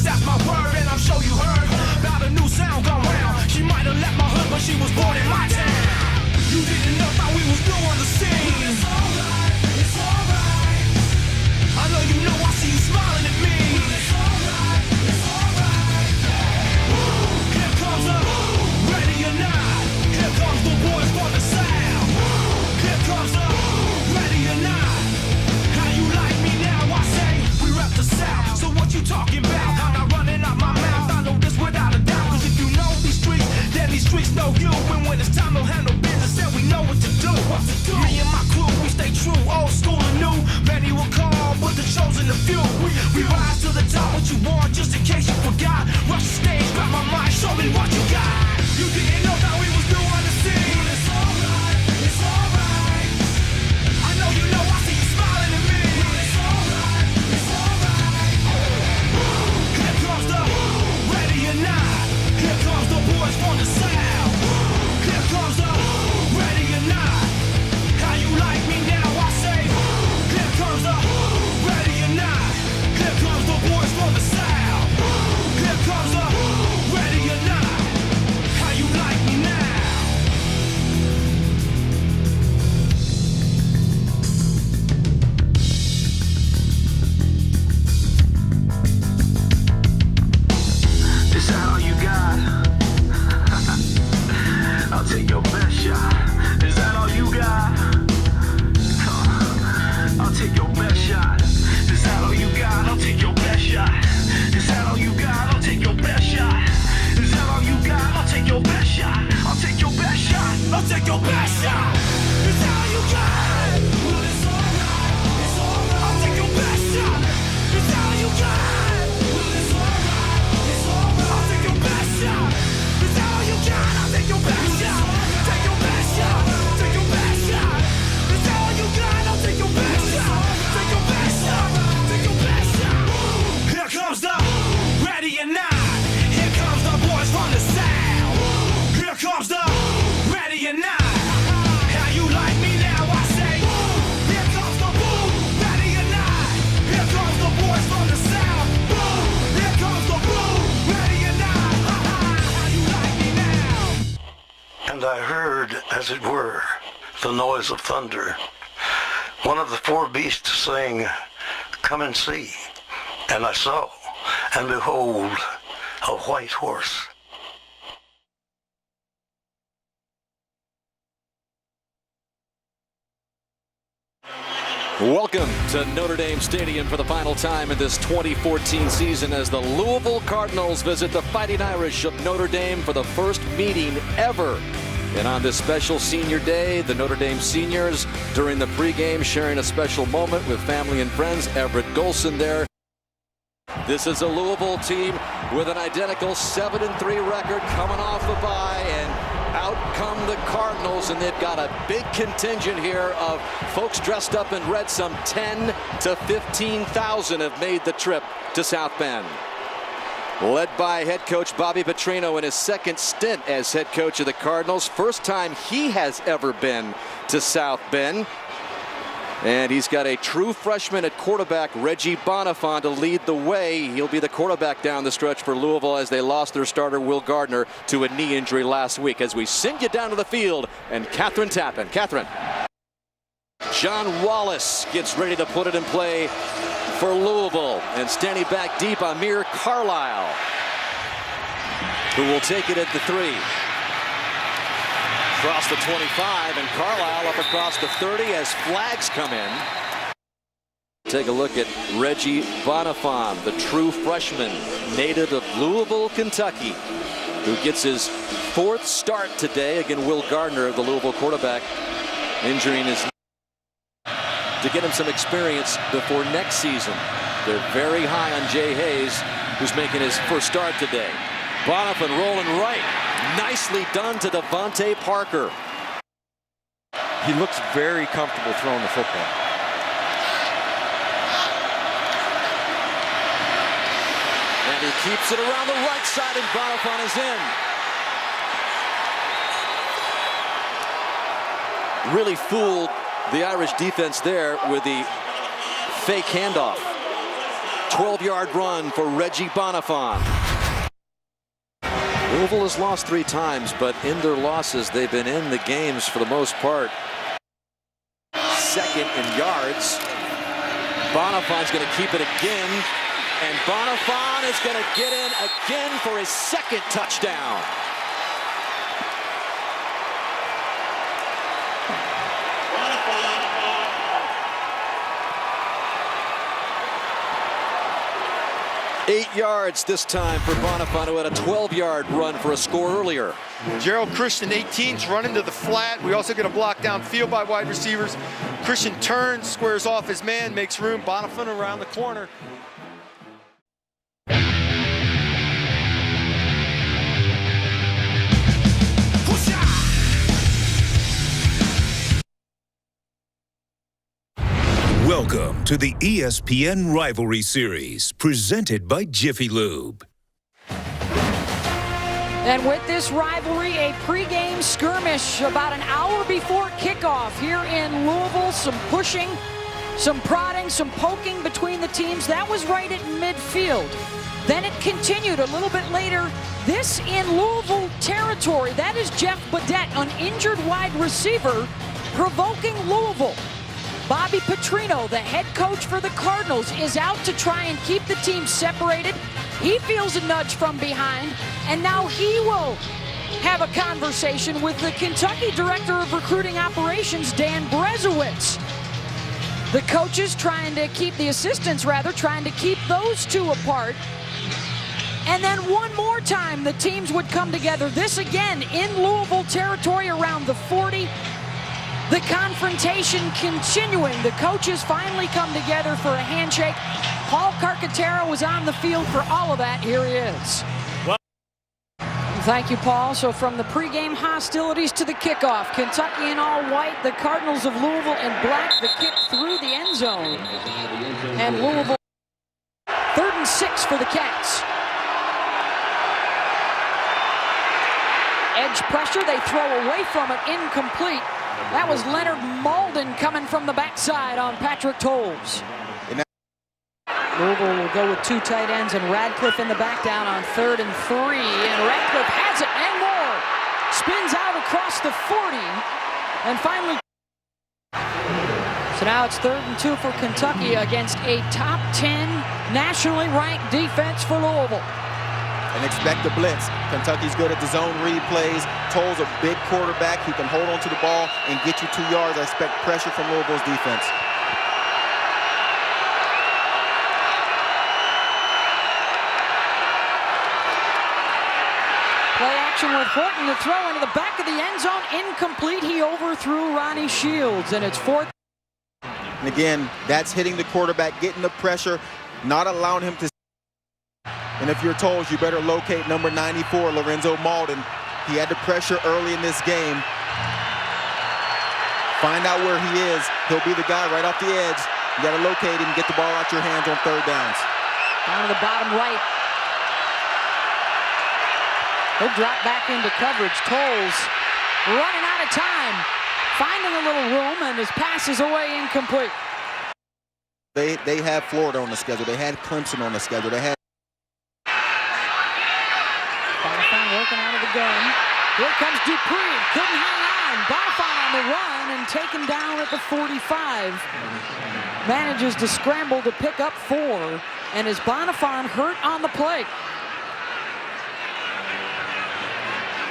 that's my word, and I'm sure you heard about a new sound gone round. She might have left my hood, but she was born in my town. You didn't know how we was new on the scene. It's alright, it's alright. I know you know, I see you smiling at me. It's alright, it's alright. Here comes the ready or not. Here comes the boys from the south. Here comes the ready or not. How you like me now? I say we rep the south. So what you talking about? I'm not running out my mouth. I know this without a doubt. Cause if you know these streets, then these streets know you. And when it's time to handle business, then we know what to do. Me and my crew, we stay true, old school and new. Many will call, but the chosen the few. We rise to the top, what you want, just in case you forgot. Rush the stage, grab my mic, show me what you got. You didn't know how we was new on the scene. It's alright, it's alright. I know you know, I see you smiling at me. It's alright, it's alright. Here comes the ready or not. Here comes the boys from the south. Here comes the ready or not. How you like me now? I say, here comes the ready or not. Here comes the boys from the south. Here comes the ready or not. How you like me now? Is that all you got? I'll take your best shot. Is that all you got? I'll take your best shot. Is that all you got? I'll take your best shot. Is that all you got? I'll take your best shot. Is that all you got? I'll take your best shot. I'll take your best shot. I'll take your best shot. Is that all you got? Well, it's alright. It's alright. I'll take your best shot. Is that all you got? Well, it's alright. It's alright. I'll take your best shot. Is that all you got? I'll take your best shot. Take your best shot. Take your best shot. Is that all you got? I'll take your best shot. Take your best shot. Take your best shot. Here comes the ready or not. Here comes the boys from the south. Here comes the ready or not. How you like me now? I say, here comes the boom, ready or not. Here comes the boys from the south. Boom, here comes the boom, ready or not. How you like me now? And I heard, as it were, the noise of thunder. One of the four beasts saying, "Come and see." And I saw, and behold, a white horse. Welcome to Notre Dame Stadium for the final time in this 2014 season as the Louisville Cardinals visit the Fighting Irish of Notre Dame for the first meeting ever. And on this special senior day, the Notre Dame seniors during the pregame sharing a special moment with family and friends. Everett Golson there. This is a Louisville team with an identical 7-3 record coming off the bye, and out come the Cardinals, and they've got a big contingent here of folks dressed up in red. Some 10 to 15,000 have made the trip to South Bend. Led by head coach Bobby Petrino in his second stint as head coach of the Cardinals. First time he has ever been to South Bend. And he's got a true freshman at quarterback, Reggie Bonifant, to lead the way. He'll be the quarterback down the stretch for Louisville as they lost their starter, Will Gardner, to a knee injury last week. As we send you down to the field, and Catherine Tappan. Catherine. John Wallace gets ready to put it in play for Louisville. And standing back deep, Amir Carlisle, who will take it at the 3. Across the 25, and Carlisle up across the 30 as flags come in. Take a look at Reggie Bonifant, the true freshman, native of Louisville, Kentucky, who gets his 4th start today. Again, Will Gardner, the Louisville quarterback, injuring his knee to get him some experience before next season. They're very high on Jay Hayes, who's making his first start today. Bonifant rolling right. Nicely done to Devontae Parker. He looks very comfortable throwing the football. And he keeps it around the right side, and Bonifant is in. Really fooled the Irish defense there with the fake handoff. 12-yard run for Reggie Bonifant. Louisville has lost 3 times, but in their losses, they've been in the games for the most part. Second in yards. Bonifant's going to keep it again, and Bonifant is going to get in again for his second touchdown. Eight yards this time for Bonifant, who had a 12-yard run for a score earlier. Gerald Christian, 18's running to the flat. We also get a block downfield by wide receivers. Christian turns, squares off his man, makes room. Bonifant around the corner. Welcome to the ESPN Rivalry Series, presented by Jiffy Lube. And with this rivalry, a pregame skirmish about an hour before kickoff here in Louisville. Some pushing, some prodding, some poking between the teams. That was right at midfield. Then it continued a little bit later. This in Louisville territory. That is Jeff Badette, an injured wide receiver, provoking Louisville. Bobby Petrino, the head coach for the Cardinals, is out to try and keep the team separated. He feels a nudge from behind, and now he will have a conversation with the Kentucky Director of Recruiting Operations, Dan Brezowitz. The coaches trying to keep, the assistants rather, trying to keep those two apart. And then one more time, the teams would come together. This again in Louisville territory around the 40. The confrontation continuing. The coaches finally come together for a handshake. Paul Carcaterra was on the field for all of that. Here he is. Well, thank you, Paul. So from the pregame hostilities to the kickoff, Kentucky in all white, the Cardinals of Louisville in black, the kick through the end zone. And Louisville, 3rd and 6 for the Cats. Edge pressure, they throw away from it, incomplete. That was Leonard Malden coming from the backside on Patrick Tolles. Louisville will go with 2 tight ends and Radcliffe in the back down on 3rd and 3. And Radcliffe has it and more. Spins out across the 40 and finally. So now it's 3rd and 2 for Kentucky against a top 10 nationally ranked defense for Louisville. And expect the blitz. Kentucky's good at the zone read plays. Tolles a big quarterback who can hold on to the ball and get you 2 yards. I expect pressure from Louisville's defense. Play action with Horton to throw into the back of the end zone. Incomplete. He overthrew Ronnie Shields, and it's 4th. And again, that's hitting the quarterback, getting the pressure, not allowing him to. And if you're told, you better locate number 94, Lorenzo Malden. He had the pressure early in this game. Find out where he is. He'll be the guy right off the edge. You got to locate him, get the ball out your hands on 3rd downs. Down to the bottom right. He'll drop back into coverage. Tolles running out of time. Finding a little room, and his pass is away, incomplete. They have Florida on the schedule. They had Clemson on the schedule. They had Bonifant working out of the gun. Here comes Dupree. Couldn't hang on. Bonifant on the run and taken down at the 45. Manages to scramble to pick up 4. And is Bonifant hurt on the play?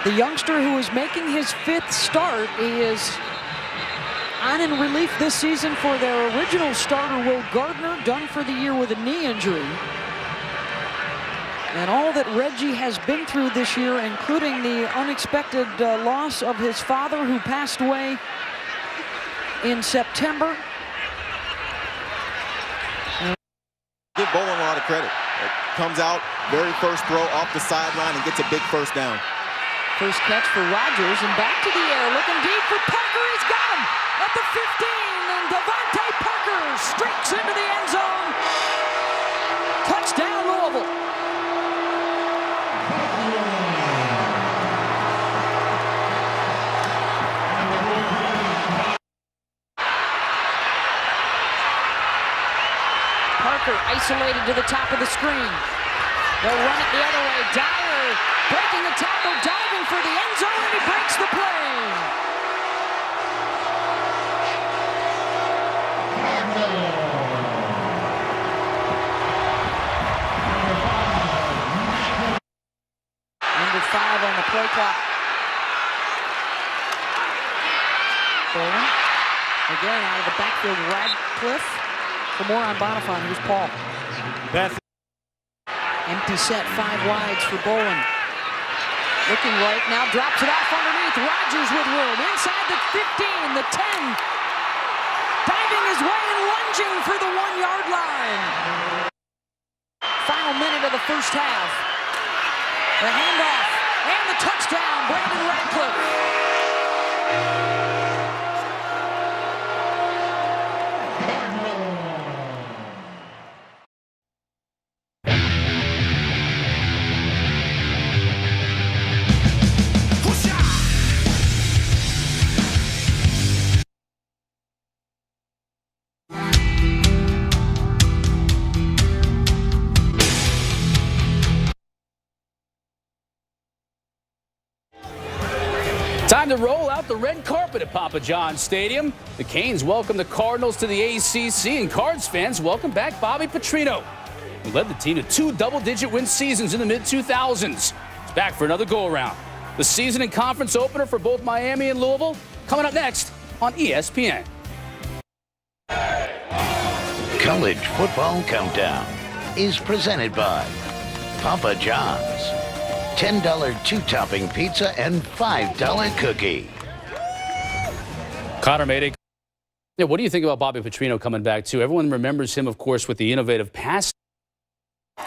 The youngster who is making his 5th start, he is on in relief this season for their original starter, Will Gardner, done for the year with a knee injury. And all that Reggie has been through this year, including the unexpected loss of his father, who passed away in September. Give Bolin a lot of credit. Comes out, very first throw off the sideline and gets a big 1st down. First catch for Rogers, and back to the air, looking deep for Parker. He's got him at the 15, and Devontae Parker streaks into the end zone. Touchdown, Louisville. Parker isolated to the top of the screen. They'll run it the other way. Dyer breaking the tackle, diving for the end zone, and he breaks the play. Number 5 on the play clock. Bowling. Again, out of the backfield, Radcliffe. For more on Bonifant, here's Paul. Empty set, 5 wides for Bolin. Looking right now, drops it off underneath. Rogers with room. Inside the 15, the 10. Diving his way and lunging for the 1-yard line. Final minute of the first half. The handoff and the touchdown, Brandon Radcliffe. Time to roll out the red carpet at Papa John's Stadium. The Canes welcome the Cardinals to the ACC, and Cards fans welcome back Bobby Petrino, who led the team to 2 double-digit win seasons in the mid-2000s. He's back for another go-around. The season and conference opener for both Miami and Louisville coming up next on ESPN. College Football Countdown is presented by Papa John's. $10 2-topping pizza and $5 cookie. Connor Mayday. Yeah, what do you think about Bobby Petrino coming back, too? Everyone remembers him, of course, with the innovative pass. We're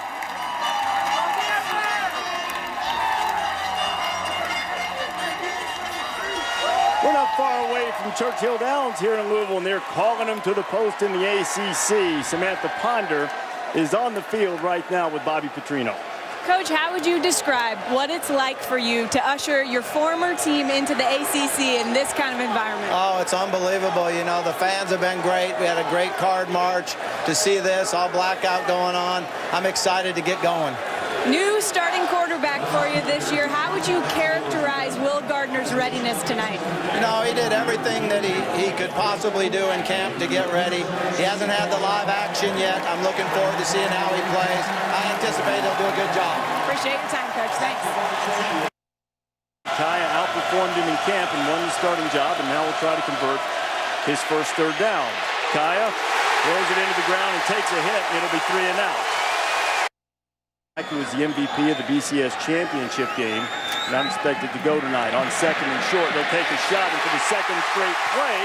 not far away from Churchill Downs here in Louisville, and they're calling him to the post in the ACC. Samantha Ponder is on the field right now with Bobby Petrino. Coach, how would you describe what it's like for you to usher your former team into the ACC in this kind of environment? Oh, it's unbelievable. You know, the fans have been great. We had a great card march. To see this, all blackout going on, I'm excited to get going. New starting quarterback for you this year. How would you characterize Will Gardner's readiness tonight? You know, he did everything that he could possibly do in camp to get ready. He hasn't had the live action yet. I'm looking forward to seeing how he plays. I anticipate he'll do a good job. Appreciate your time, Coach. Thanks. Kaya outperformed him in camp and won the starting job, and now will try to convert his first third down. Kaya throws it into the ground and takes a hit, and it'll be 3 and out. He was the MVP of the BCS championship game, not expected to go tonight. On 2nd and short, they'll take a shot, and for the second straight play,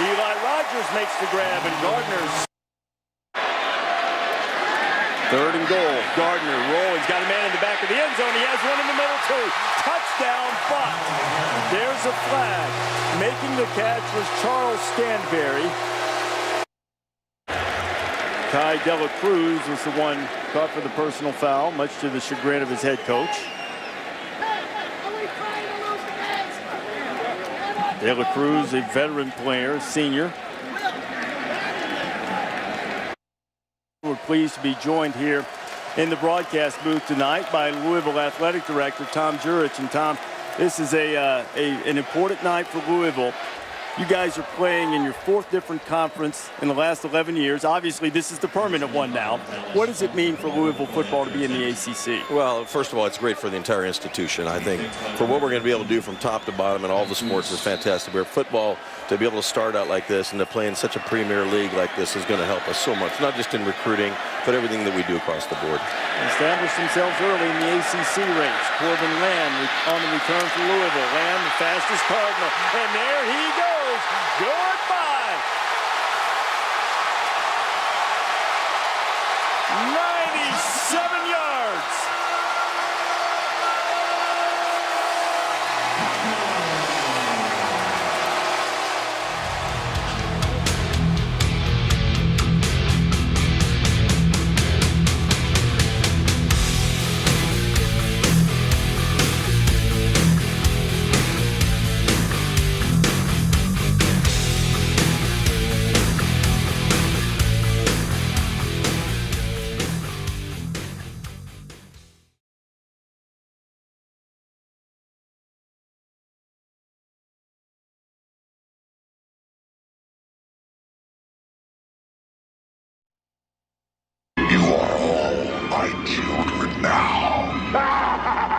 Eli Rogers makes the grab, and Gardner's 3rd and goal. Gardner rolling. He's got a man in the back of the end zone. He has one in the middle, too. Touchdown, but there's a flag. Making the catch was Charles Stanberry. Ty Dela Cruz was the one caught for the personal foul, much to the chagrin of his head coach. Dela Cruz, a veteran player, senior. We're pleased to be joined here in the broadcast booth tonight by Louisville Athletic Director Tom Jurich. And Tom, this is an important night for Louisville. You guys are playing in your 4th different conference in the last 11 years. Obviously, this is the permanent one now. What does it mean for Louisville football to be in the ACC? Well, first of all, it's great for the entire institution. I think for what we're going to be able to do from top to bottom in all the sports is fantastic. Where football, to be able to start out like this and to play in such a premier league like this is going to help us so much, not just in recruiting, but everything that we do across the board. Established themselves early in the ACC race. Corbin Lamb on the return for Louisville. Lamb, the fastest Cardinal. And there he goes. Goodbye. 97 yards. now.